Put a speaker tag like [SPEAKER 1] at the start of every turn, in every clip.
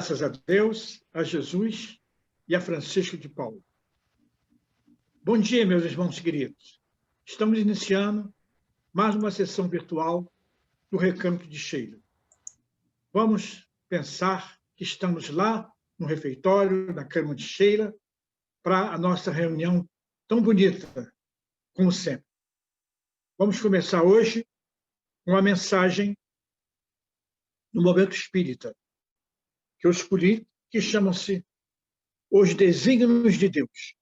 [SPEAKER 1] Graças a Deus, a Jesus e a Francisco de Paulo. Bom dia, meus irmãos queridos. Estamos iniciando mais uma sessão virtual do Recanto de Sheila. Vamos pensar que estamos lá no refeitório, na cama de Sheila, para a nossa reunião tão bonita, como sempre. Vamos começar hoje com uma mensagem do Momento Espírita, que eu escolhi, que chamam-se Os Desígnios de Deus.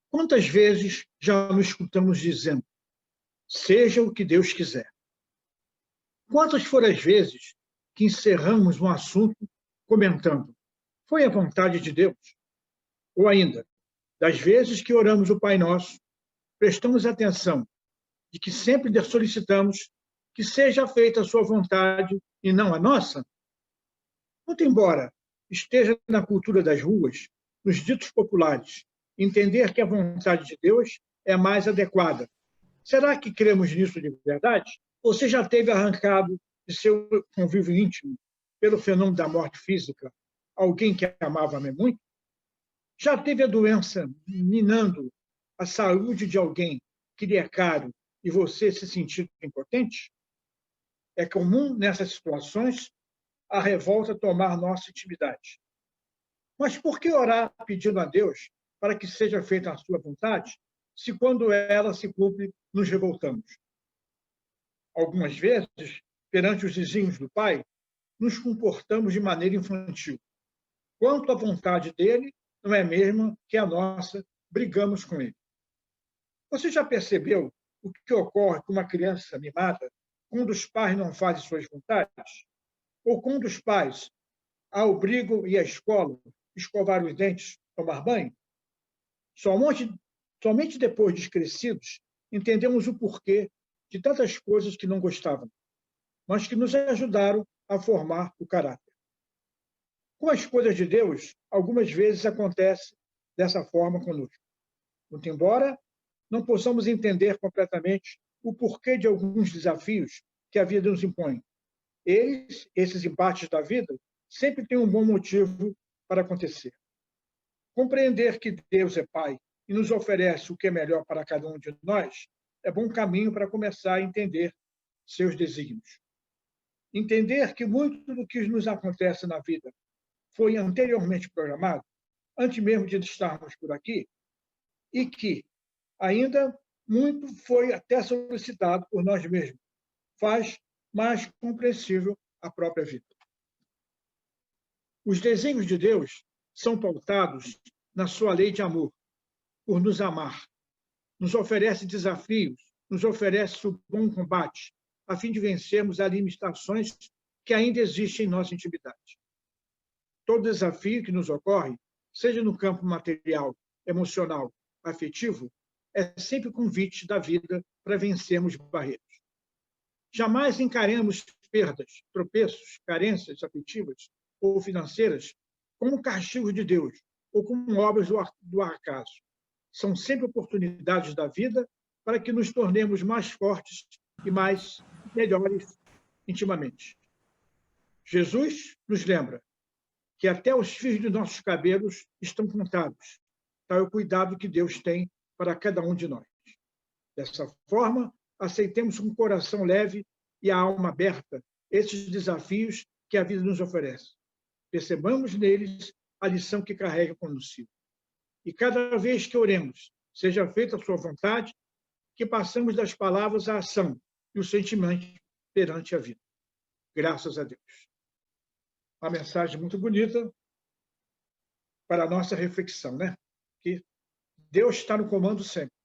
[SPEAKER 1] Quantas vezes já nos escutamos dizendo, seja o que Deus quiser? Quantas foram as vezes que encerramos um assunto comentando, foi a vontade de Deus? Ou ainda, das vezes que oramos o Pai Nosso, prestamos atenção de que sempre solicitamos que seja feita a sua vontade e não a nossa? Muito embora esteja na cultura das ruas, nos ditos populares, entender que a vontade de Deus é a mais adequada. Será que cremos nisso de verdade? Você já teve arrancado de seu convívio íntimo, pelo fenômeno da morte física, alguém que amava muito? Já teve a doença minando a saúde de alguém que lhe é caro e você se sentir impotente? É comum, nessas situações, a revolta tomar nossa intimidade. Mas por que orar pedindo a Deus para que seja feita a sua vontade, se quando ela se cumpre, nos revoltamos? Algumas vezes, perante os desígnios do Pai, nos comportamos de maneira infantil. Quanto à vontade dele, não é a mesma que a nossa, brigamos com ele. Você já percebeu o que ocorre com uma criança mimada quando os pais não fazem suas vontades? Ou quando os pais a obrigam a ir à escola, escovar os dentes, tomar banho? Somente depois de crescidos, entendemos o porquê de tantas coisas que não gostávamos, mas que nos ajudaram a formar o caráter. Com as coisas de Deus, algumas vezes acontece dessa forma conosco. Muito embora não possamos entender completamente o porquê de alguns desafios que a vida nos impõe. Esses embates da vida, sempre têm um bom motivo para acontecer. Compreender que Deus é Pai e nos oferece o que é melhor para cada um de nós é bom caminho para começar a entender seus desígnios. Entender que muito do que nos acontece na vida foi anteriormente programado, antes mesmo de estarmos por aqui, e que ainda muito foi até solicitado por nós mesmos, faz mais compreensível a própria vida. Os desígnios de Deus são pautados na sua lei de amor, por nos amar. Nos oferece desafios, nos oferece o bom combate, a fim de vencermos as limitações que ainda existem em nossa intimidade. Todo desafio que nos ocorre, seja no campo material, emocional, afetivo, é sempre convite da vida para vencermos barreiras. Jamais encaremos perdas, tropeços, carências afetivas ou financeiras como castigo de Deus ou como obras do acaso. São sempre oportunidades da vida para que nos tornemos mais fortes e mais melhores intimamente. Jesus nos lembra que até os fios de nossos cabelos estão contados. Tal é o cuidado que Deus tem para cada um de nós. Dessa forma, aceitemos com o coração leve e a alma aberta esses desafios que a vida nos oferece. Percebamos neles a lição que carrega consigo. E cada vez que oremos, seja feita a sua vontade, que passamos das palavras à ação e o sentimento perante a vida. Graças a Deus. Uma mensagem muito bonita para a nossa reflexão, né? Que Deus está no comando sempre.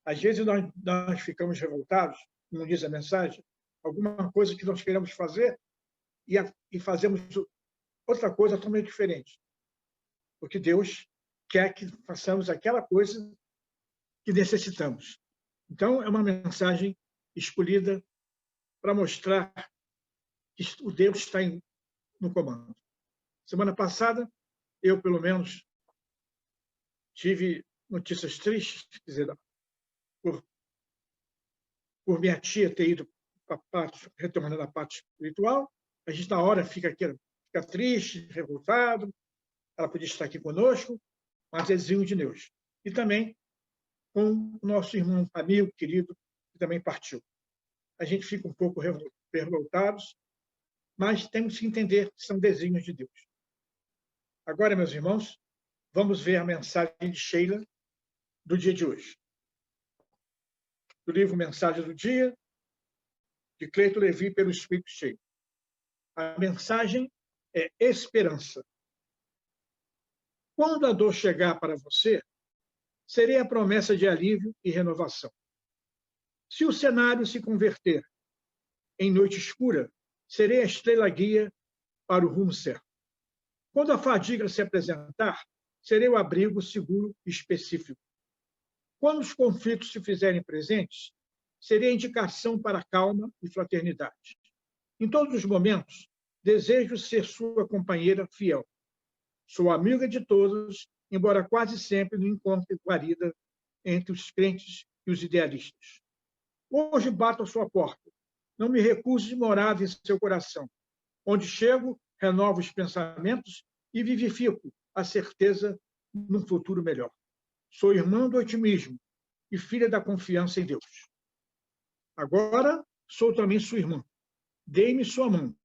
[SPEAKER 1] Às vezes nós ficamos revoltados, como diz a mensagem, alguma coisa que nós queremos fazer e fazemos outra coisa totalmente diferente. Porque Deus quer que façamos aquela coisa que necessitamos. Então, é uma mensagem escolhida para mostrar que o Deus está no comando. Semana passada, eu, pelo menos, tive notícias tristes, quer dizer, por minha tia ter ido para retornando à parte espiritual. A gente, na hora, fica aqui fica triste, revoltado. Ela podia estar aqui conosco, mas é desenho de Deus. E também com o nosso irmão, amigo, querido, que também partiu. A gente fica um pouco revoltados, mas temos que entender que são desenhos de Deus. Agora, meus irmãos, vamos ver a mensagem de Sheila do dia de hoje. Do livro Mensagem do Dia, de Cleito Levi, pelo Espírito Cheio. A mensagem é esperança. Quando a dor chegar para você, serei a promessa de alívio e renovação. Se o cenário se converter em noite escura, serei a estrela guia para o rumo certo. Quando a fadiga se apresentar, serei o abrigo seguro e específico. Quando os conflitos se fizerem presentes, serei a indicação para calma e fraternidade. Em todos os momentos, desejo ser sua companheira fiel. Sou amiga de todos, embora quase sempre não encontre guarida entre os crentes e os idealistas. Hoje bato à sua porta. Não me recuse de morada em seu coração. Onde chego, renovo os pensamentos e vivifico a certeza num futuro melhor. Sou irmã do otimismo e filha da confiança em Deus. Agora sou também sua irmã. Dê-me sua mão.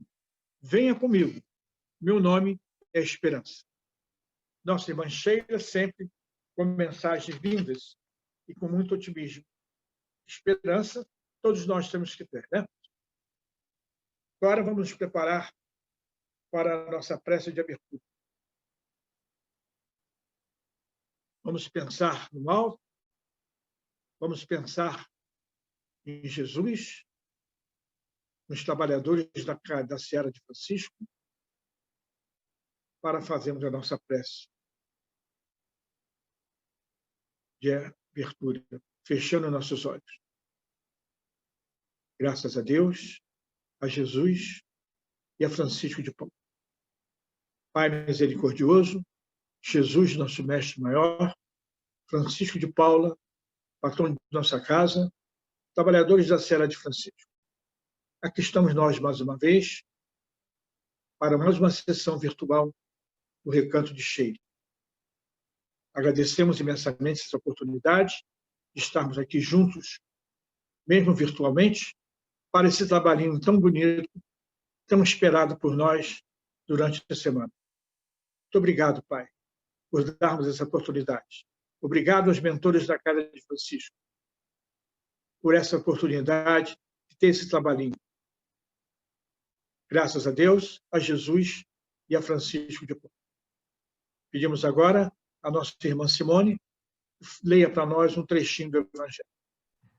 [SPEAKER 1] Venha comigo. Meu nome é Esperança. Nossa irmã Sheila sempre com mensagens lindas e com muito otimismo. Esperança, todos nós temos que ter, né? Agora vamos nos preparar para a nossa prece de abertura. Vamos pensar no alto, vamos pensar em Jesus, nos trabalhadores da Seara de Francisco, para fazermos a nossa prece de abertura, fechando nossos olhos. Graças a Deus, a Jesus e a Francisco de Paulo. Pai misericordioso, Jesus, nosso mestre maior, Francisco de Paula, patrão de nossa casa, trabalhadores da Seara de Francisco. Aqui estamos nós mais uma vez, para mais uma sessão virtual do Recanto de Sheila. Agradecemos imensamente essa oportunidade de estarmos aqui juntos, mesmo virtualmente, para esse trabalhinho tão bonito, tão esperado por nós durante a semana. Muito obrigado, Pai, por darmos essa oportunidade. Obrigado aos mentores da Casa de Francisco por essa oportunidade de ter esse trabalhinho. Graças a Deus, a Jesus e a Francisco de Paulo. Pedimos agora a nossa irmã Simone, leia para nós um trechinho do Evangelho.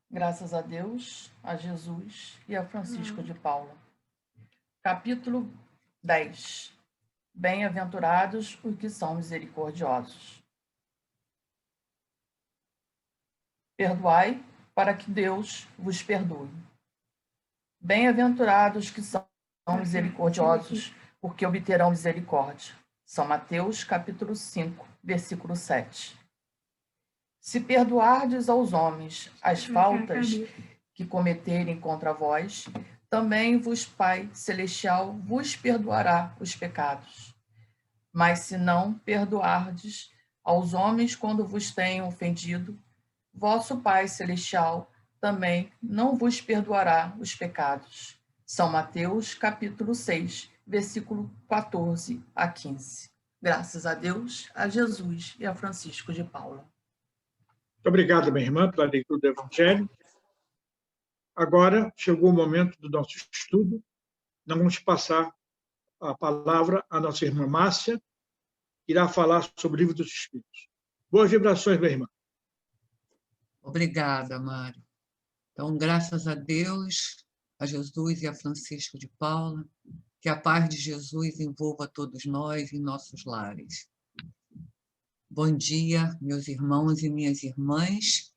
[SPEAKER 2] Graças a Deus, a Jesus e a Francisco de Paula. Capítulo 10. Bem-aventurados os que são misericordiosos. Perdoai para que Deus vos perdoe. Bem-aventurados que são misericordiosos, porque obterão misericórdia. São Mateus, capítulo 5, versículo 7. Se perdoardes aos homens as faltas que cometerem contra vós, também vos Pai Celestial vos perdoará os pecados. Mas se não perdoardes aos homens quando vos tenham ofendido, vosso Pai Celestial também não vos perdoará os pecados. São Mateus, capítulo 6, versículo 14 a 15. Graças a Deus, a Jesus e a Francisco de Paula.
[SPEAKER 1] Muito obrigado, minha irmã, pela leitura do Evangelho. Agora chegou o momento do nosso estudo. Nós vamos passar a palavra à nossa irmã Márcia, que irá falar sobre o Livro dos Espíritos. Boas vibrações, minha irmã.
[SPEAKER 3] Obrigada, Mário. Então, graças a Deus, a Jesus e a Francisco de Paula, que a paz de Jesus envolva todos nós em nossos lares. Bom dia, meus irmãos e minhas irmãs.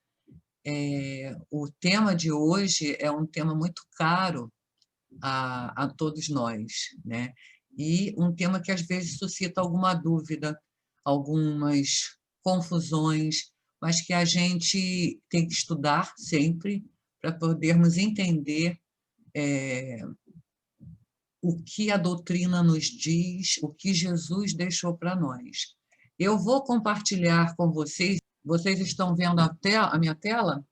[SPEAKER 3] O tema de hoje é um tema muito caro a todos nós, né? E um tema que às vezes suscita alguma dúvida, algumas confusões, mas que a gente tem que estudar sempre para podermos entender o que a doutrina nos diz, o que Jesus deixou para nós. Eu vou compartilhar com vocês. Vocês estão vendo a minha tela?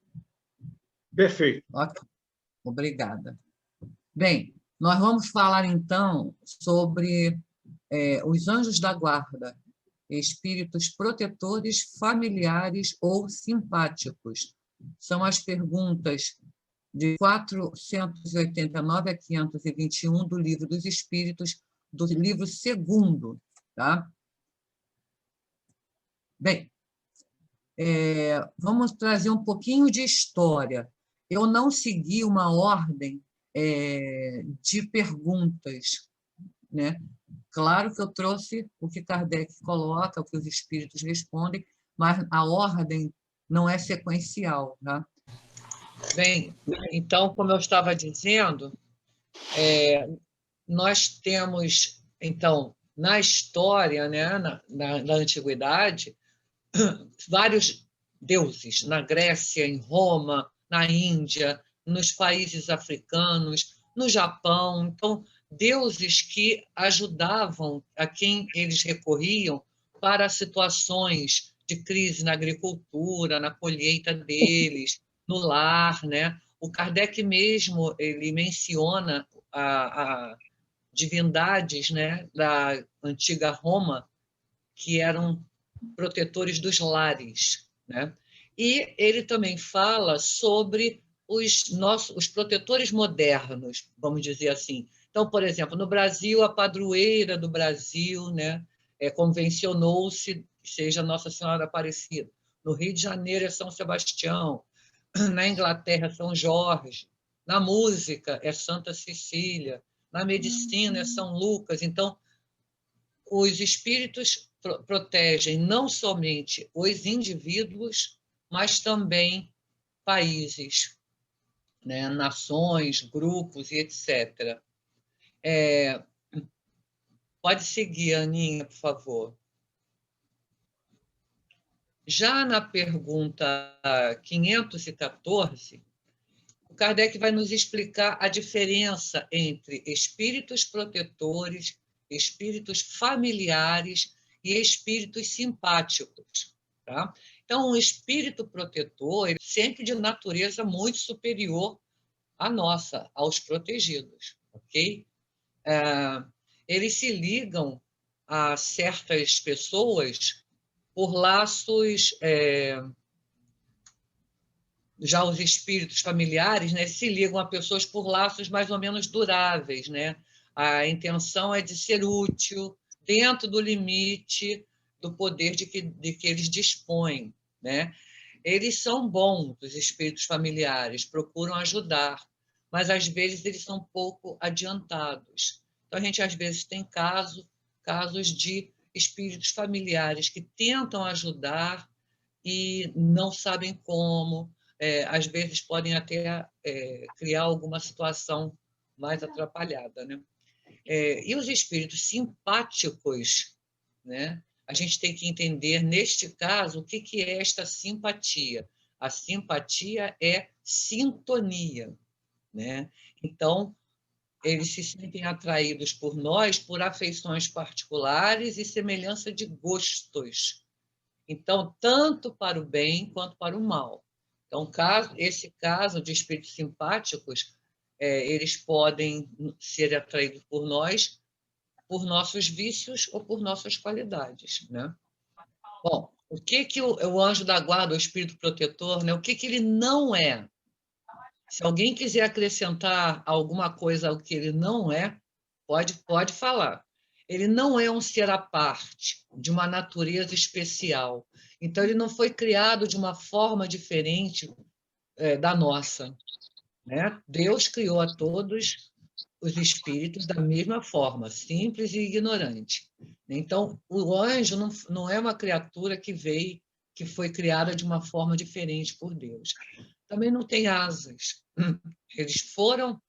[SPEAKER 1] Perfeito.
[SPEAKER 3] Ok, obrigada. Bem, nós vamos falar, então, sobre os anjos da guarda, espíritos protetores, familiares ou simpáticos. São as perguntas de 489 a 521 do Livro dos Espíritos, do livro 2º, tá? Bem, vamos trazer um pouquinho de história. Eu não segui uma ordem de perguntas, né? Claro que eu trouxe o que Kardec coloca, o que os espíritos respondem, mas a ordem não é sequencial, tá? Bem, então, como eu estava dizendo, nós temos, então, na história, né, na antiguidade, vários deuses, na Grécia, em Roma, na Índia, nos países africanos, no Japão. Então, deuses que ajudavam a quem eles recorriam para situações de crise na agricultura, na colheita deles, no lar, né? O Kardec mesmo, ele menciona a divindades, né, da antiga Roma, que eram protetores dos lares, né? E ele também fala sobre os protetores modernos, vamos dizer assim. Então, por exemplo, no Brasil, a padroeira do Brasil, né, convencionou-se que seja Nossa Senhora Aparecida. No Rio de Janeiro é São Sebastião, na Inglaterra é São Jorge, na música é Santa Cecília, na medicina é São Lucas. Então, os espíritos protegem não somente os indivíduos, mas também países, né, nações, grupos e etc. Pode seguir, Aninha, por favor. Já na pergunta 514, o Kardec vai nos explicar a diferença entre espíritos protetores, espíritos familiares e espíritos simpáticos. Tá? Então, o espírito protetor ele é sempre de natureza muito superior à nossa, aos protegidos. Ok? Eles se ligam a certas pessoas por laços... já os espíritos familiares, né, se ligam a pessoas por laços mais ou menos duráveis, né? A intenção é de ser útil dentro do limite do poder de que eles dispõem, né? Eles são bons, os espíritos familiares, procuram ajudar, mas às vezes eles são um pouco adiantados. Então a gente às vezes tem casos de espíritos familiares que tentam ajudar e não sabem como, às vezes podem até criar alguma situação mais atrapalhada, né? E os espíritos simpáticos, né? A gente tem que entender, neste caso, o que é esta simpatia. A simpatia é sintonia, né? Então, eles se sentem atraídos por nós por afeições particulares e semelhança de gostos. Então, tanto para o bem quanto para o mal. Então, esse caso de espíritos simpáticos, eles podem ser atraídos por nós, por nossos vícios ou por nossas qualidades, né? Bom, o que o anjo da guarda, o espírito protetor, né? O que ele não é? Se alguém quiser acrescentar alguma coisa ao que ele não é, pode falar. Ele não é um ser à parte, de uma natureza especial. Então, ele não foi criado de uma forma diferente da nossa, né? Deus criou a todos os espíritos da mesma forma, simples e ignorante. Então, o anjo não é uma criatura que foi criada de uma forma diferente por Deus. Também não tem asas. Eles foram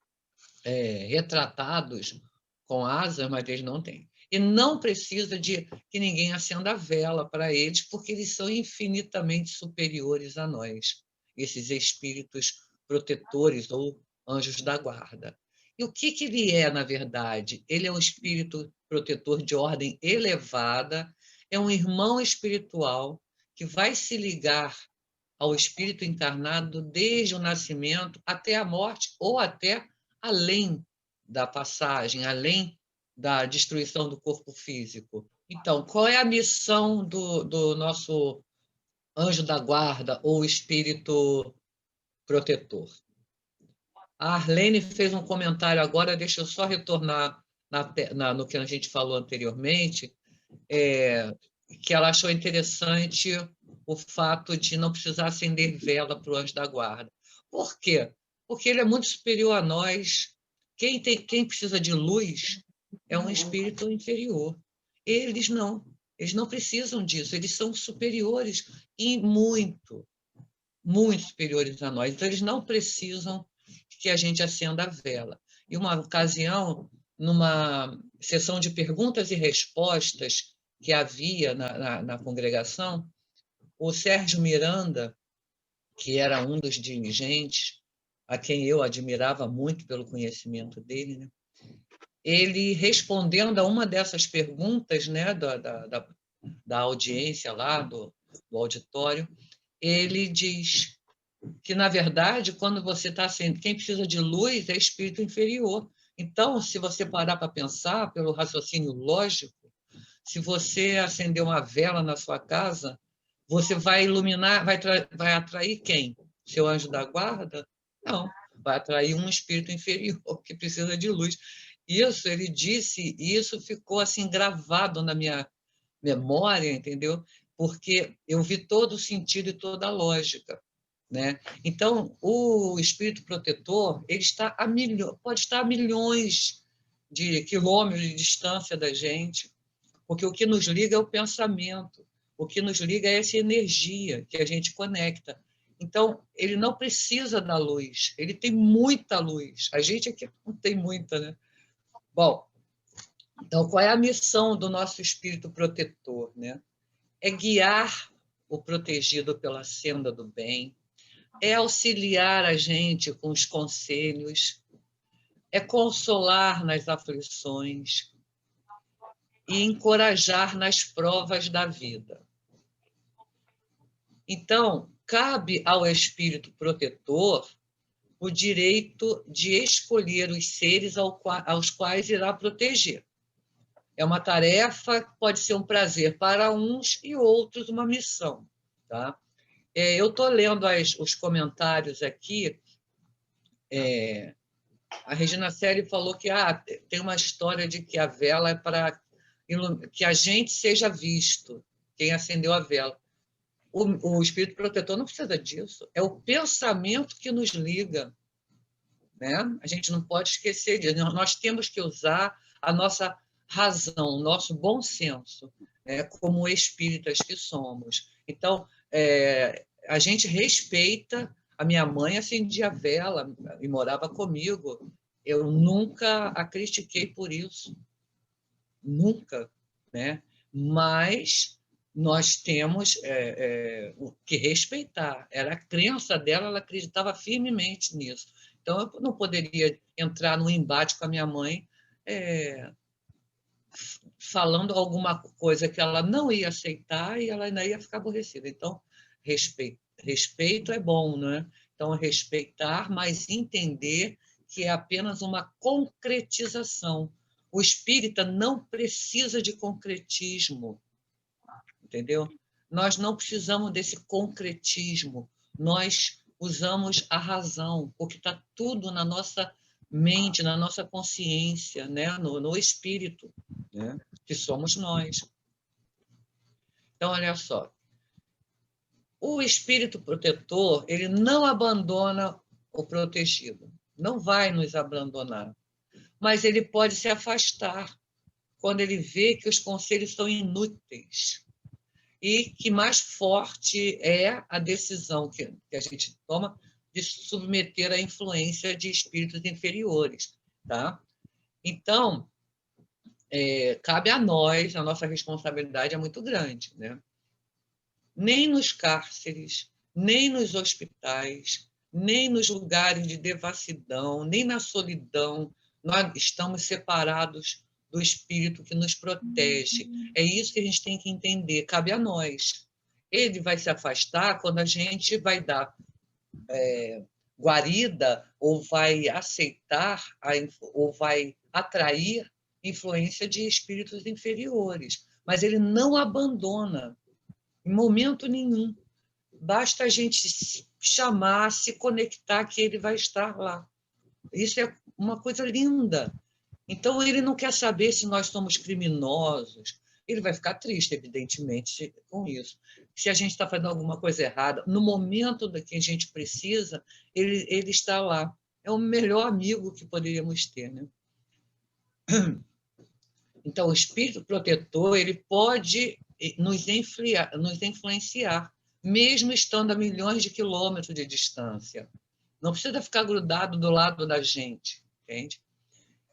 [SPEAKER 3] retratados com asas, mas eles não têm. E não precisa de que ninguém acenda a vela para eles, porque eles são infinitamente superiores a nós, esses espíritos protetores ou anjos da guarda. E o que ele é, na verdade? Ele é um espírito protetor de ordem elevada, é um irmão espiritual que vai se ligar ao espírito encarnado desde o nascimento até a morte ou até além da passagem, além da destruição do corpo físico. Então, qual é a missão do nosso anjo da guarda ou espírito protetor? A Arlene fez um comentário agora, deixa eu só retornar no que a gente falou anteriormente, que ela achou interessante o fato de não precisar acender vela para o anjo da guarda. Por quê? Porque ele é muito superior a nós. Quem precisa de luz é um espírito inferior. Eles não precisam disso, eles são superiores e muito superiores a nós. Então, eles não precisam que a gente acenda a vela. E uma ocasião, numa sessão de perguntas e respostas que havia na congregação, o Sérgio Miranda, que era um dos dirigentes, a quem eu admirava muito pelo conhecimento dele, né? Ele, respondendo a uma dessas perguntas, né, da audiência lá, do auditório, ele diz que, na verdade, quando você está acendendo, quem precisa de luz é espírito inferior. Então, se você parar para pensar, pelo raciocínio lógico, se você acender uma vela na sua casa, você vai iluminar, vai atrair quem? Seu anjo da guarda? Não, vai atrair um espírito inferior que precisa de luz. Isso, ele disse, e isso ficou assim gravado na minha memória, entendeu? Porque eu vi todo o sentido e toda a lógica, né? Então, o espírito protetor, ele está pode estar a milhões de quilômetros de distância da gente, porque o que nos liga é o pensamento, o que nos liga é essa energia que a gente conecta. Então, ele não precisa da luz, ele tem muita luz. A gente aqui não tem muita, né? Bom, então, qual é a missão do nosso espírito protetor, né? É guiar o protegido pela senda do bem, é auxiliar a gente com os conselhos, é consolar nas aflições e encorajar nas provas da vida. Então, cabe ao espírito protetor o direito de escolher os seres aos quais irá proteger. É uma tarefa que pode ser um prazer para uns e outros uma missão. Tá? Eu estou lendo os comentários aqui. A Regina Celi falou que tem uma história de que a vela é para que a gente seja visto, quem acendeu a vela. O espírito protetor não precisa disso. É o pensamento que nos liga. Né? A gente não pode esquecer disso. Nós temos que usar a nossa razão, o nosso bom senso, né? Como espíritas que somos. Então, a gente respeita. A minha mãe acendia vela e morava comigo. Eu nunca a critiquei por isso. Nunca. Né? Mas nós temos que respeitar. Era a crença dela, ela acreditava firmemente nisso. Então, eu não poderia entrar num embate com a minha mãe falando alguma coisa que ela não ia aceitar e ela ainda ia ficar aborrecida. Então, respeito é bom, né? Então, respeitar, mas entender que é apenas uma concretização. O espírita não precisa de concretismo, entendeu? Nós não precisamos desse concretismo. Nós usamos a razão, porque está tudo na nossa mente, na nossa consciência, né? no espírito, né? Que somos nós. Então, olha só. O espírito protetor, ele não abandona o protegido, não vai nos abandonar, mas ele pode se afastar quando ele vê que os conselhos são inúteis e que mais forte é a decisão que a gente toma de submeter à influência de espíritos inferiores. Tá? Então, cabe a nós, a nossa responsabilidade é muito grande. Né? Nem nos cárceres, nem nos hospitais, nem nos lugares de devassidão, nem na solidão, nós estamos separados do Espírito que nos protege. É isso que a gente tem que entender, cabe a nós. Ele vai se afastar quando a gente vai dar guarida ou vai aceitar ou vai atrair influência de espíritos inferiores. Mas ele não abandona em momento nenhum. Basta a gente chamar, se conectar, que ele vai estar lá. Isso é uma coisa linda. Então, ele não quer saber se nós somos criminosos. Ele vai ficar triste, evidentemente, com isso. Se a gente está fazendo alguma coisa errada, no momento que a gente precisa, ele está lá. É o melhor amigo que poderíamos ter, né? Então, o espírito protetor ele pode nos influenciar, mesmo estando a milhões de quilômetros de distância. Não precisa ficar grudado do lado da gente, entende?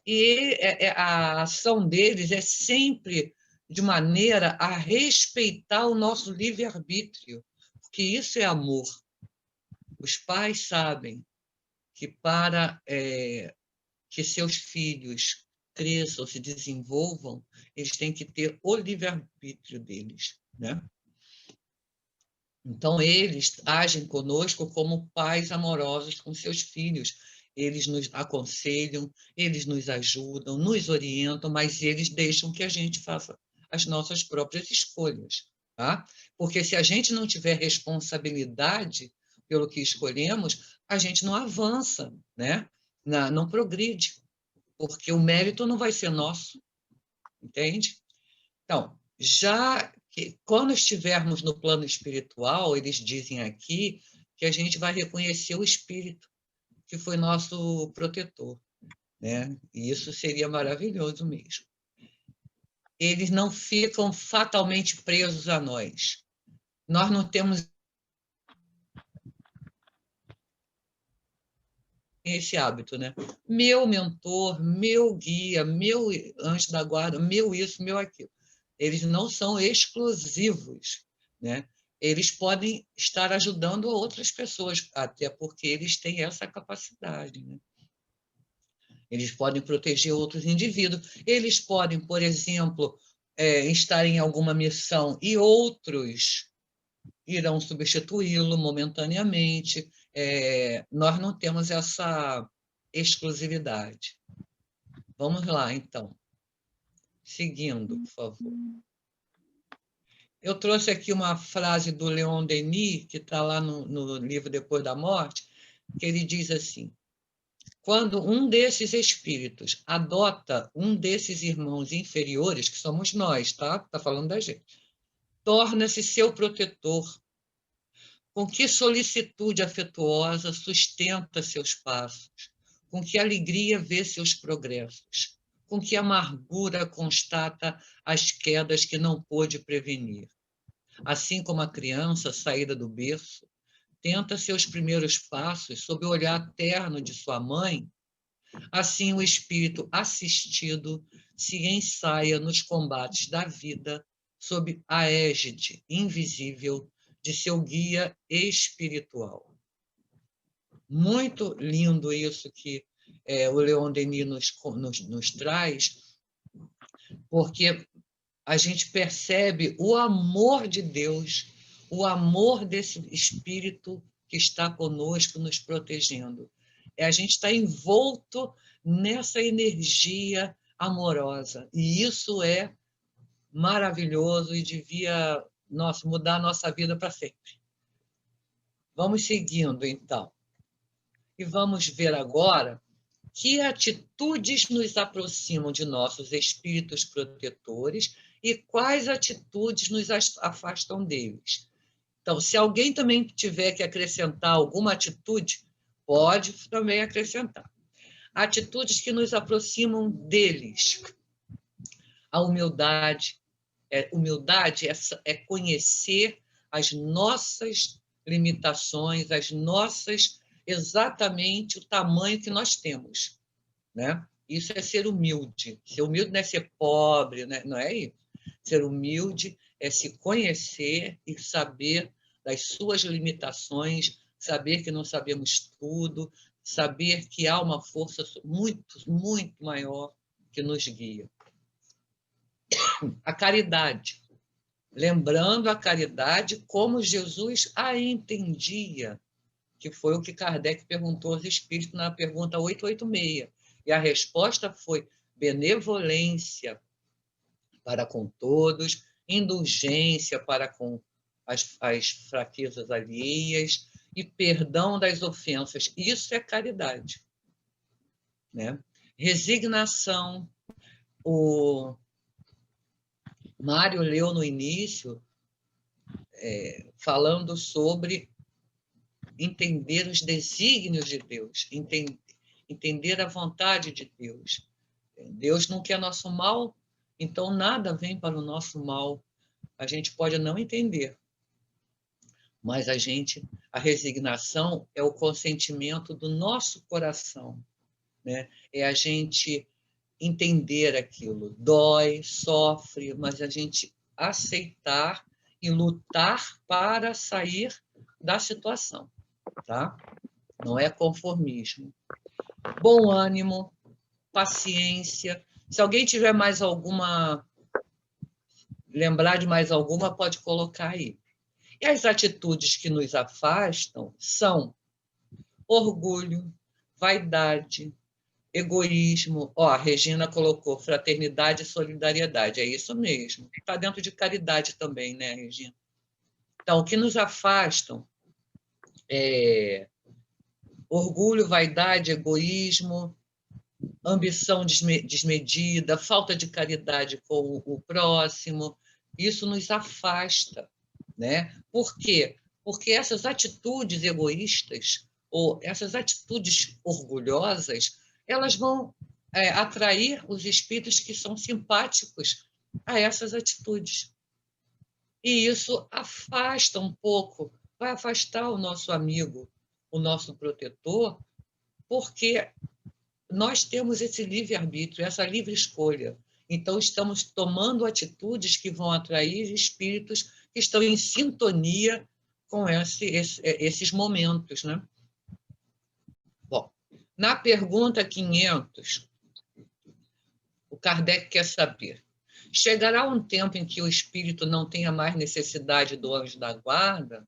[SPEAKER 3] E a ação deles é sempre de maneira a respeitar o nosso livre-arbítrio, porque isso é amor. Os pais sabem que para que seus filhos cresçam, se desenvolvam, eles têm que ter o livre-arbítrio deles, né? Então, eles agem conosco como pais amorosos com seus filhos. Eles nos aconselham, eles nos ajudam, nos orientam, mas eles deixam que a gente faça as nossas próprias escolhas, tá? Porque se a gente não tiver responsabilidade pelo que escolhemos, a gente não avança, né? Não progride, porque o mérito não vai ser nosso, entende? Então, já que quando estivermos no plano espiritual, eles dizem aqui que a gente vai reconhecer o espírito que foi nosso protetor, né? E isso seria maravilhoso mesmo. Eles não ficam fatalmente presos a nós. Nós não temos esse hábito, né? Meu mentor, meu guia, meu anjo da guarda, meu isso, meu aquilo. Eles não são exclusivos, né? Eles podem estar ajudando outras pessoas, até porque eles têm essa capacidade, né? Eles podem proteger outros indivíduos. Eles podem, por exemplo, estar em alguma missão e outros irão substituí-lo momentaneamente. Nós não temos essa exclusividade. Vamos lá, então. Seguindo, por favor. Eu trouxe aqui uma frase do Leon Denis, que está lá no livro Depois da Morte, que ele diz assim: quando um desses espíritos adota um desses irmãos inferiores, que somos nós, tá? Está falando da gente, torna-se seu protetor. Com que solicitude afetuosa sustenta seus passos? Com que alegria vê seus progressos? Com que amargura constata as quedas que não pôde prevenir? Assim como a criança saída do berço tenta seus primeiros passos sob o olhar terno de sua mãe, assim o espírito assistido se ensaia nos combates da vida sob a égide invisível de seu guia espiritual. Muito lindo isso que o Leon Denis nos traz, porque a gente percebe o amor de Deus, o amor desse Espírito que está conosco, nos protegendo. A gente está envolto nessa energia amorosa. E isso é maravilhoso e devia mudar a nossa vida para sempre. Vamos seguindo, então. E vamos ver agora que atitudes nos aproximam de nossos espíritos protetores e quais atitudes nos afastam deles. Então, se alguém também tiver que acrescentar alguma atitude, pode também acrescentar. Atitudes que nos aproximam deles. A humildade. Humildade é conhecer as nossas limitações, exatamente o tamanho que nós temos, né? Isso é ser humilde. Ser humilde não é ser pobre, né? Não é isso. Ser humilde é se conhecer e saber das suas limitações, saber que não sabemos tudo, saber que há uma força muito, muito maior que nos guia. A caridade. Lembrando a caridade como Jesus a entendia, que foi o que Kardec perguntou aos espíritos na pergunta 886. E a resposta foi benevolência para com todos, indulgência para com as fraquezas alheias e perdão das ofensas. Isso é caridade, né? Resignação. O Mário leu no início, falando sobre entender os desígnios de Deus, entender a vontade de Deus. Deus não quer nosso mal, então nada vem para o nosso mal. A gente pode não entender, mas a resignação é o consentimento do nosso coração, né? É a gente entender aquilo. Dói, sofre, mas a gente aceitar e lutar para sair da situação, tá? Não é conformismo. Bom ânimo, paciência. Se alguém tiver mais alguma, lembrar de mais alguma, pode colocar aí. E as atitudes que nos afastam são orgulho, vaidade, egoísmo. Ó, a Regina colocou fraternidade e solidariedade. É isso mesmo. Está dentro de caridade também, né, Regina? Então, o que nos afastam é orgulho, vaidade, egoísmo, ambição desmedida, falta de caridade com o próximo. Isso nos afasta, né? Por quê? Porque essas atitudes egoístas ou essas atitudes orgulhosas, elas vão atrair os espíritos que são simpáticos a essas atitudes. E isso afasta um pouco, vai afastar o nosso amigo, o nosso protetor, porque nós temos esse livre-arbítrio, essa livre escolha. Então, estamos tomando atitudes que vão atrair espíritos que estão em sintonia com esses momentos, né? Bom, na pergunta 500, o Kardec quer saber: chegará um tempo em que o espírito não tenha mais necessidade do anjo da guarda?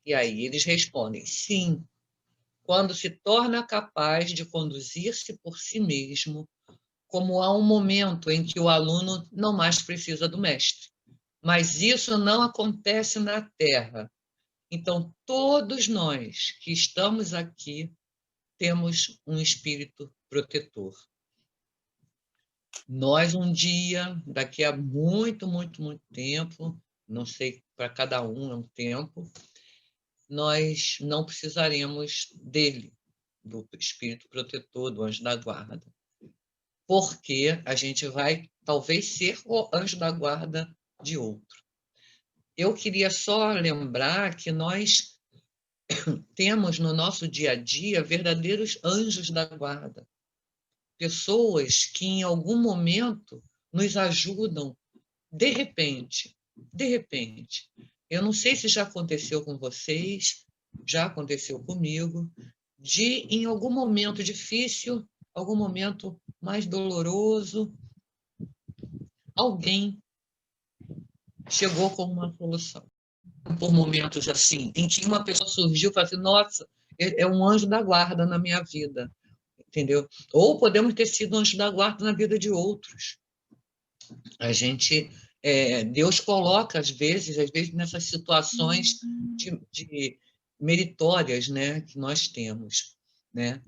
[SPEAKER 3] E aí eles respondem: sim, quando se torna capaz de conduzir-se por si mesmo, como há um momento em que o aluno não mais precisa do mestre. Mas isso não acontece na Terra. Então, todos nós que estamos aqui temos um espírito protetor. Nós, um dia, daqui a muito, muito, muito tempo, não sei, para cada um é um tempo, nós não precisaremos dele, do espírito protetor, do anjo da guarda. Porque a gente vai, talvez, ser o anjo da guarda de outro. Eu queria só lembrar que nós temos no nosso dia a dia verdadeiros anjos da guarda. Pessoas que, em algum momento, nos ajudam de repente. De repente. Eu não sei se já aconteceu com vocês, já aconteceu comigo, de, em algum momento difícil, algum momento mais doloroso, alguém chegou com uma solução. Por momentos assim, em que uma pessoa surgiu e falou assim: nossa, é um anjo da guarda na minha vida, entendeu? Ou podemos ter sido anjo da guarda na vida de outros. A gente, Deus coloca, às vezes nessas situações de meritórias, né, que nós temos, né?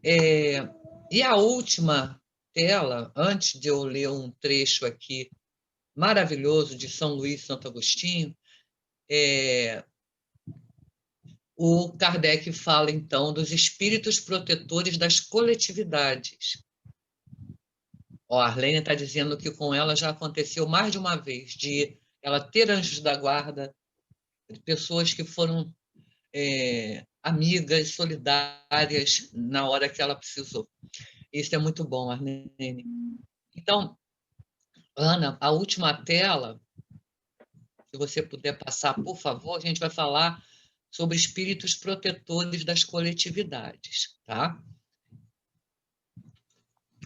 [SPEAKER 3] E a última tela, antes de eu ler um trecho aqui maravilhoso de São Luís Santo Agostinho, o Kardec fala, então, dos espíritos protetores das coletividades. Ó, a Arlene está dizendo que com ela já aconteceu mais de uma vez, de ela ter anjos da guarda, pessoas que foram amigas, solidárias na hora que ela precisou. Isso é muito bom, Arlene. Então, Ana, a última tela, se você puder passar, por favor, a gente vai falar sobre espíritos protetores das coletividades, tá?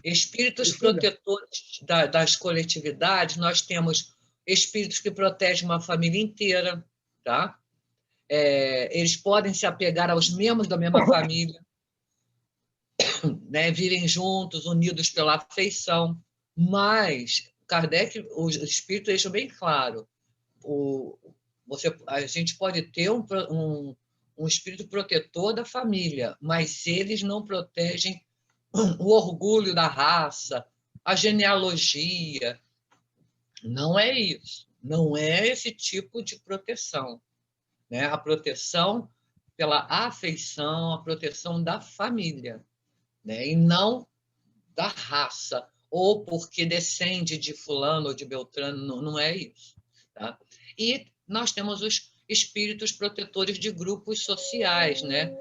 [SPEAKER 3] Espíritos protetores das coletividades, nós temos espíritos que protegem uma família inteira, tá? Eles podem se apegar aos membros da mesma família, né? Virem juntos, unidos pela afeição, mas Kardec, os espíritos deixam bem claro, a gente pode ter um espírito protetor da família, mas eles não protegem o orgulho da raça, a genealogia. Não é isso. Não é esse tipo de proteção, né? A proteção pela afeição, a proteção da família, né? E não da raça, ou porque descende de fulano ou de Beltrano, não é isso, tá? E nós temos os espíritos protetores de grupos sociais, né?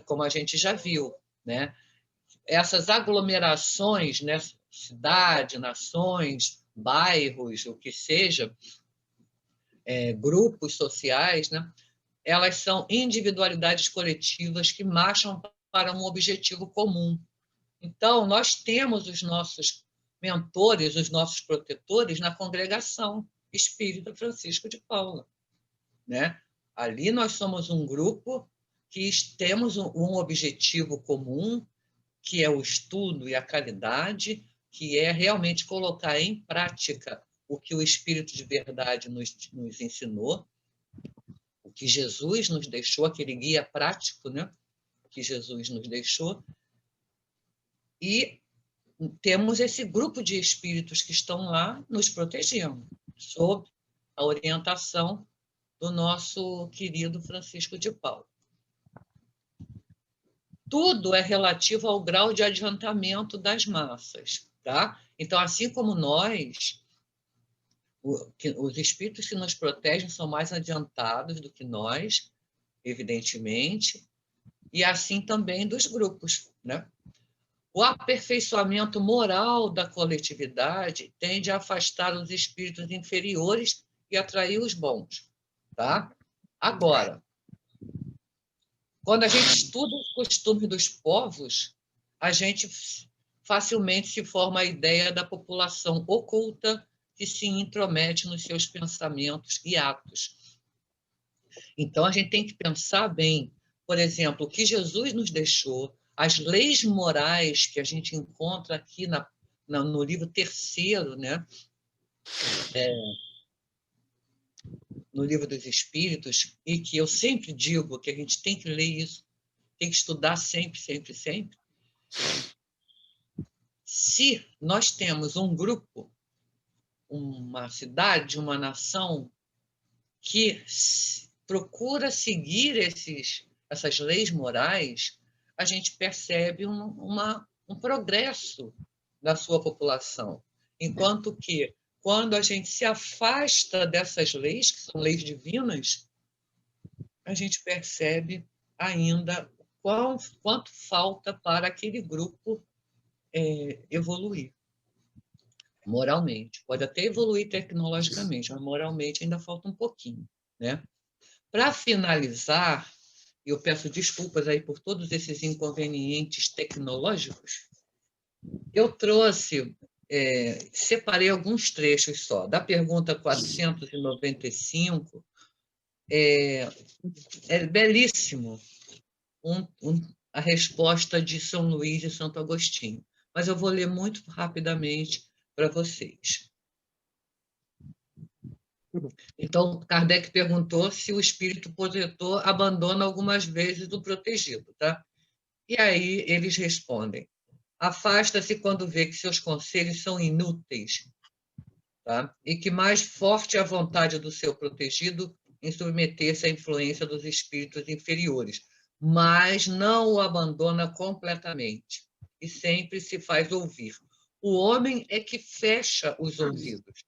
[SPEAKER 3] Como a gente já viu, né? Essas aglomerações, né? Cidade, nações, bairros, o que seja, grupos sociais, né? Elas são individualidades coletivas que marcham para um objetivo comum. Então, nós temos os nossos mentores, os nossos protetores na congregação Espírita Francisco de Paula, né? Ali nós somos um grupo que temos um objetivo comum, que é o estudo e a caridade, que é realmente colocar em prática o que o Espírito de verdade nos ensinou, o que Jesus nos deixou, aquele guia prático, né? Que Jesus nos deixou. E temos esse grupo de espíritos que estão lá nos protegendo, sob a orientação do nosso querido Francisco de Paula. Tudo é relativo ao grau de adiantamento das massas, tá? Então, assim como nós, os espíritos que nos protegem são mais adiantados do que nós, evidentemente, e assim também dos grupos, né? O aperfeiçoamento moral da coletividade tende a afastar os espíritos inferiores e atrair os bons, tá? Agora, quando a gente estuda os costumes dos povos, a gente facilmente se forma a ideia da população oculta que se intromete nos seus pensamentos e atos. Então, a gente tem que pensar bem, por exemplo, o que Jesus nos deixou, as leis morais que a gente encontra aqui no livro terceiro, né? No livro dos Espíritos, e que eu sempre digo que a gente tem que ler isso, tem que estudar sempre, sempre, sempre. Se nós temos um grupo, uma cidade, uma nação que procura seguir essas leis morais, a gente percebe um progresso da sua população. Enquanto que, quando a gente se afasta dessas leis, que são leis divinas, a gente percebe ainda quanto falta para aquele grupo evoluir moralmente. Pode até evoluir tecnologicamente, mas moralmente ainda falta um pouquinho, né? Para finalizar, eu peço desculpas aí por todos esses inconvenientes tecnológicos, eu separei alguns trechos só. Da pergunta 495, é belíssimo a resposta de São Luís e Santo Agostinho, mas eu vou ler muito rapidamente para vocês. Então, Kardec perguntou se o espírito protetor abandona algumas vezes o protegido, tá? E aí eles respondem: afasta-se quando vê que seus conselhos são inúteis, tá? E que mais forte é a vontade do seu protegido em submeter-se à influência dos espíritos inferiores, mas não o abandona completamente e sempre se faz ouvir. O homem é que fecha os ouvidos.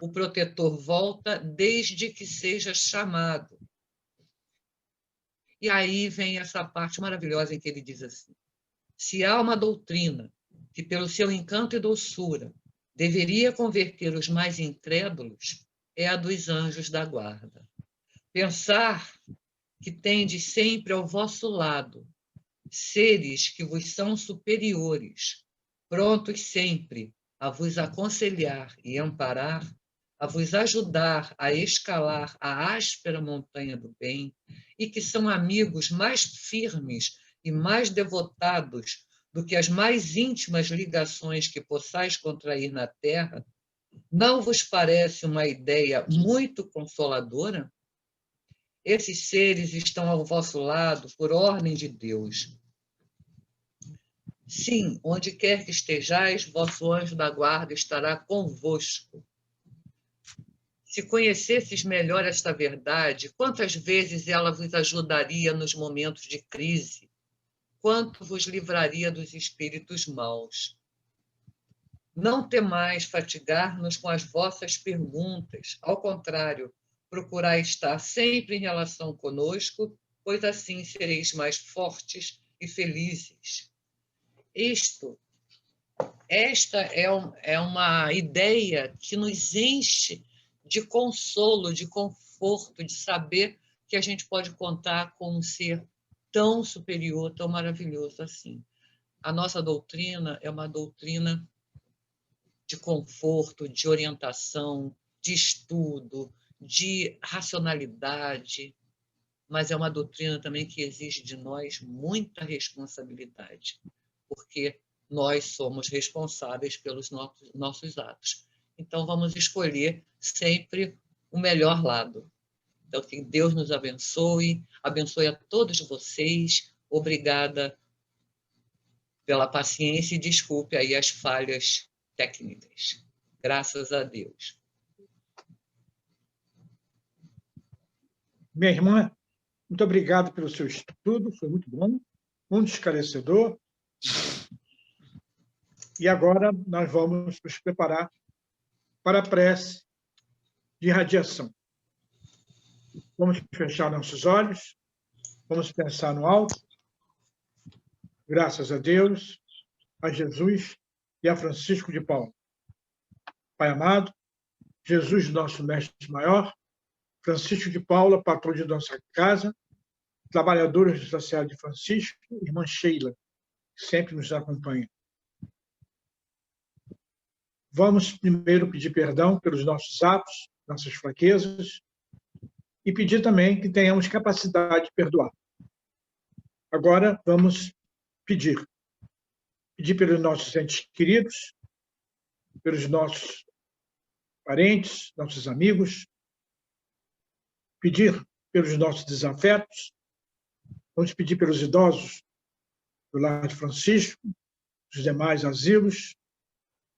[SPEAKER 3] O protetor volta desde que seja chamado. E aí vem essa parte maravilhosa em que ele diz assim: se há uma doutrina que, pelo seu encanto e doçura, deveria converter os mais incrédulos, é a dos anjos da guarda. Pensar que tendes sempre ao vosso lado seres que vos são superiores, prontos sempre a vos aconselhar e amparar, a vos ajudar a escalar a áspera montanha do bem, e que são amigos mais firmes e mais devotados do que as mais íntimas ligações que possais contrair na terra, não vos parece uma ideia muito consoladora? Esses seres estão ao vosso lado por ordem de Deus. Sim, onde quer que estejais, vosso anjo da guarda estará convosco. Se conhecesses melhor esta verdade, quantas vezes ela vos ajudaria nos momentos de crise? Quanto vos livraria dos espíritos maus? Não temais fatigar-nos com as vossas perguntas. Ao contrário, procurai estar sempre em relação conosco, pois assim sereis mais fortes e felizes. Esta é uma ideia que nos enche de consolo, de conforto, de saber que a gente pode contar com um ser tão superior, tão maravilhoso assim. A nossa doutrina é uma doutrina de conforto, de orientação, de estudo, de racionalidade, mas é uma doutrina também que exige de nós muita responsabilidade, porque nós somos responsáveis pelos nossos atos. Então, vamos escolher sempre o melhor lado. Então, que Deus nos abençoe, abençoe a todos vocês. Obrigada pela paciência e desculpe aí as falhas técnicas. Graças a Deus.
[SPEAKER 1] Minha irmã, muito obrigado pelo seu estudo, foi muito bom, muito esclarecedor. E agora nós vamos nos preparar para a prece de irradiação. Vamos fechar nossos olhos, vamos pensar no alto. Graças a Deus, a Jesus e a Francisco de Paula. Pai amado, Jesus, nosso mestre maior, Francisco de Paula, patrão de nossa casa, trabalhadores do Sacerdote de Francisco, irmã Sheila, que sempre nos acompanha. Vamos primeiro pedir perdão pelos nossos atos, nossas fraquezas, e pedir também que tenhamos capacidade de perdoar. Agora vamos pedir pelos nossos entes queridos, pelos nossos parentes, nossos amigos, pedir pelos nossos desafetos, vamos pedir pelos idosos do Lar de Francisco, dos demais asilos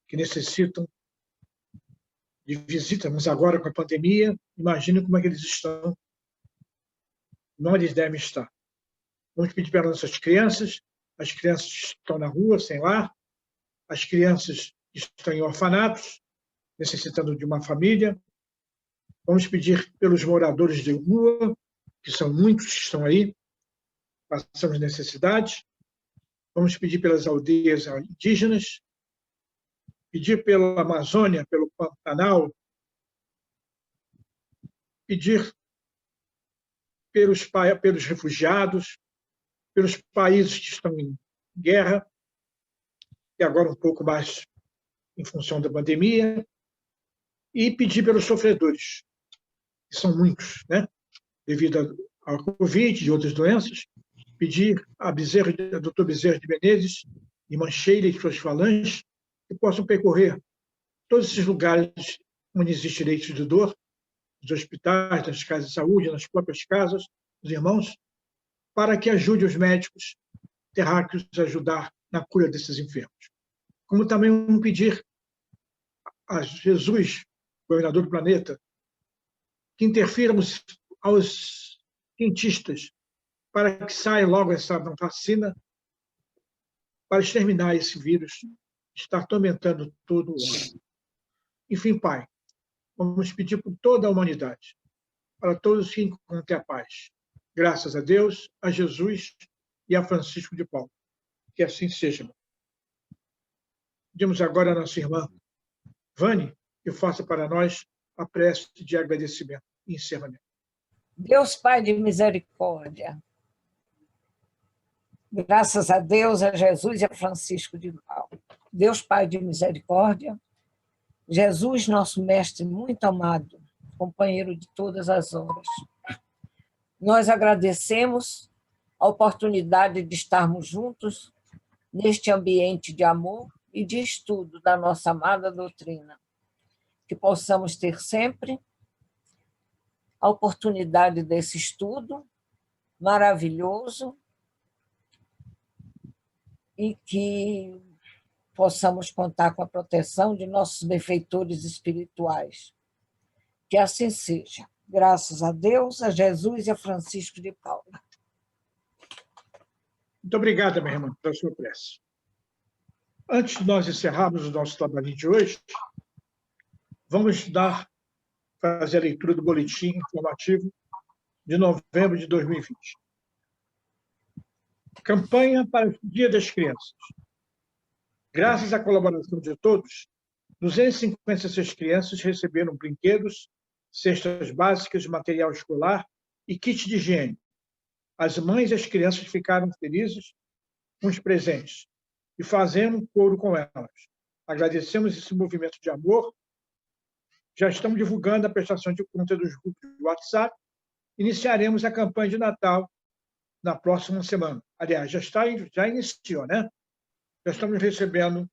[SPEAKER 1] que necessitam de visita, mas agora com a pandemia, imagine como é que eles estão, onde eles devem estar. Vamos pedir pelas nossas crianças, as crianças que estão na rua, sem lar, as crianças que estão em orfanatos, necessitando de uma família. Vamos pedir pelos moradores de rua, que são muitos que estão aí, passamos necessidades. Vamos pedir pelas aldeias indígenas, pedir pela Amazônia, pelo Pantanal, pedir pelos refugiados, pelos países que estão em guerra, e agora um pouco mais em função da pandemia, e pedir pelos sofredores, que são muitos, né? Devido ao Covid e outras doenças, pedir a Dr. Bezerra de Menezes, irmã Sheila e suas falanges, que possam percorrer todos esses lugares onde existe leitos de dor, nos hospitais, nas casas de saúde, nas próprias casas, os irmãos, para que ajude os médicos terráqueos a ajudar na cura desses enfermos. Como também vamos pedir a Jesus, governador do planeta, que interfiramos aos cientistas para que saia logo essa vacina para exterminar esse vírus que está atormentando todo o mundo. Enfim, Pai, vamos pedir por toda a humanidade, para todos que encontrem a paz. Graças a Deus, a Jesus e a Francisco de Paula. Que assim seja. Pedimos agora a nossa irmã Vânia que faça para nós a prece de agradecimento e encerramento.
[SPEAKER 4] Deus Pai de misericórdia, graças a Deus, a Jesus e a Francisco de Paula. Deus Pai de misericórdia, Jesus, nosso mestre muito amado, companheiro de todas as horas. Nós agradecemos a oportunidade de estarmos juntos neste ambiente de amor e de estudo da nossa amada doutrina. Que possamos ter sempre a oportunidade desse estudo maravilhoso e que possamos contar com a proteção de nossos benfeitores espirituais. Que assim seja. Graças a Deus, a Jesus e a Francisco de Paula.
[SPEAKER 1] Muito obrigada, minha irmã, pela sua prece. Antes de nós encerrarmos o nosso trabalho de hoje, vamos fazer a leitura do boletim informativo de novembro de 2020. Campanha para o Dia das Crianças. Graças à colaboração de todos, 256 crianças receberam brinquedos, cestas básicas, material escolar e kit de higiene. As mães e as crianças ficaram felizes com os presentes e fazemos coro com elas. Agradecemos esse movimento de amor. Já estamos divulgando a prestação de conta dos grupos de WhatsApp. Iniciaremos a campanha de Natal na próxima semana. Aliás, já iniciou, né? Já estamos recebendo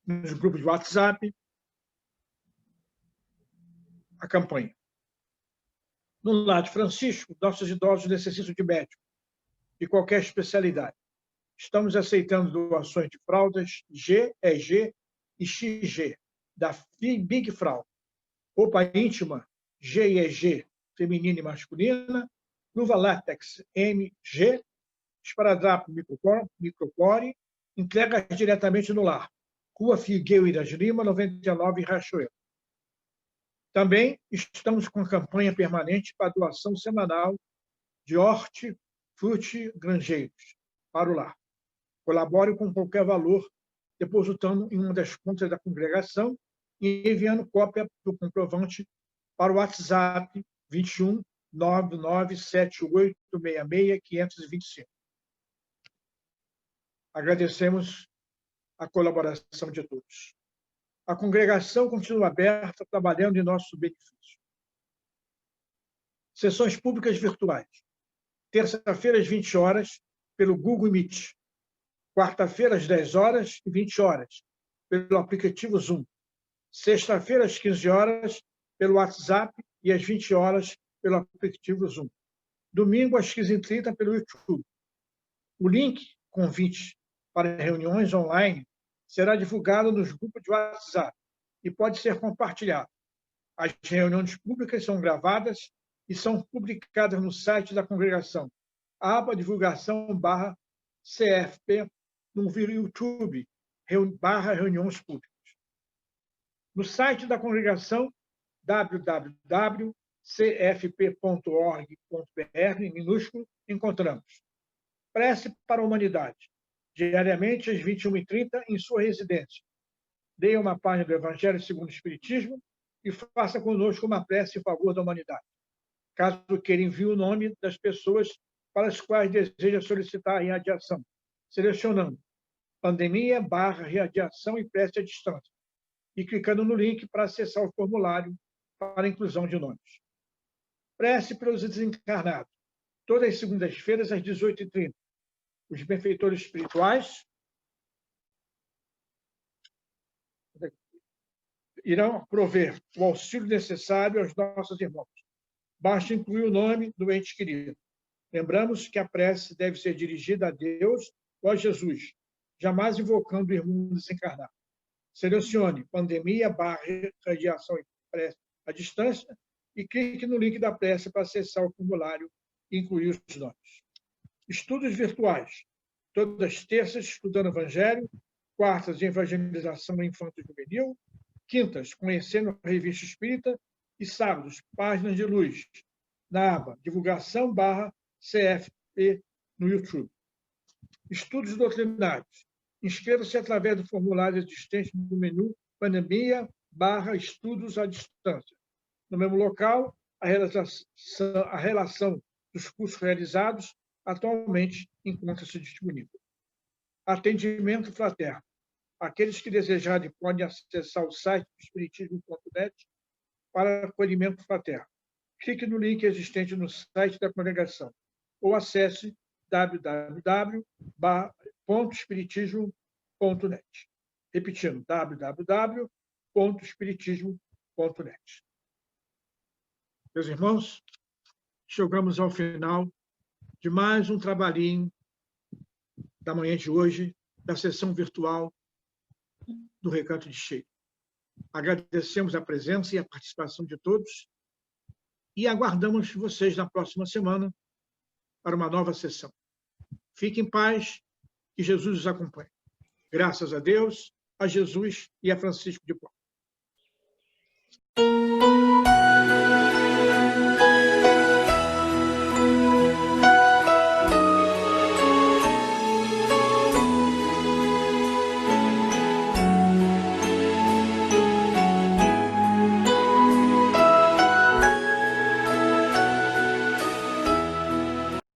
[SPEAKER 1] nos grupos de WhatsApp a campanha. No Lar de Francisco, nossos idosos necessitam de médico, de qualquer especialidade. Estamos aceitando doações de fraldas G, EG e XG, da Big Fralda, roupa íntima G e EG, feminina e masculina, luva látex MG, esparadrapo microcore, entregas diretamente no lar. Rua Figueiras Lima, 99, Riachuelo. Também estamos com a campanha permanente para doação semanal de hortifruti granjeiros para o lar. Colabore com qualquer valor, depositando em uma das contas da congregação e enviando cópia do comprovante para o WhatsApp 21 997866525. Agradecemos a colaboração de todos. A congregação continua aberta, trabalhando em nosso benefício. Sessões públicas virtuais. Terça-feira, às 20 horas, pelo Google Meet. Quarta-feira, às 10 horas e 20 horas, pelo aplicativo Zoom. Sexta-feira, às 15 horas, pelo WhatsApp e às 20 horas, pelo aplicativo Zoom. Domingo, às 15h30, pelo YouTube. O link convite para reuniões online será divulgado nos grupos de WhatsApp e pode ser compartilhado. As reuniões públicas são gravadas e são publicadas no site da congregação, aba divulgação /CFP, no YouTube, /reuniões públicas. No site da congregação, www.cfp.org.br, em minúsculo, encontramos prece para a humanidade, diariamente às 21h30, em sua residência. Leia uma página do Evangelho segundo o Espiritismo e faça conosco uma prece em favor da humanidade. Caso queira, envie o nome das pessoas para as quais deseja solicitar a irradiação, selecionando pandemia /radiação e prece à distância, e clicando no link para acessar o formulário para a inclusão de nomes. Prece pelos desencarnados, todas as segundas-feiras às 18h30. Os benfeitores espirituais irão prover o auxílio necessário aos nossos irmãos. Basta incluir o nome do ente querido. Lembramos que a prece deve ser dirigida a Deus ou a Jesus, jamais invocando o irmão desencarnado. Selecione pandemia /radiação e prece à distância e clique no link da prece para acessar o formulário e incluir os nomes. Estudos virtuais. Todas as terças, estudando Evangelho. Quartas, de evangelização infanto-juvenil. Quintas, conhecendo a revista espírita. E sábados, páginas de luz, na aba divulgação /CFP no YouTube. Estudos doutrinários. Inscreva-se através do formulário existente no menu pandemia /estudos à distância. No mesmo local, A relação dos cursos realizados atualmente encontra-se disponível. Atendimento fraterno. Aqueles que desejarem podem acessar o site espiritismo.net para acolhimento fraterno. Clique no link existente no site da congregação ou acesse www.espiritismo.net. Repetindo, www.espiritismo.net. Meus irmãos, chegamos ao final de mais um trabalhinho da manhã de hoje, da sessão virtual do Recanto de Sheila. Agradecemos a presença e a participação de todos e aguardamos vocês na próxima semana para uma nova sessão. Fiquem em paz, que Jesus os acompanhe. Graças a Deus, a Jesus e a Francisco de Paulo.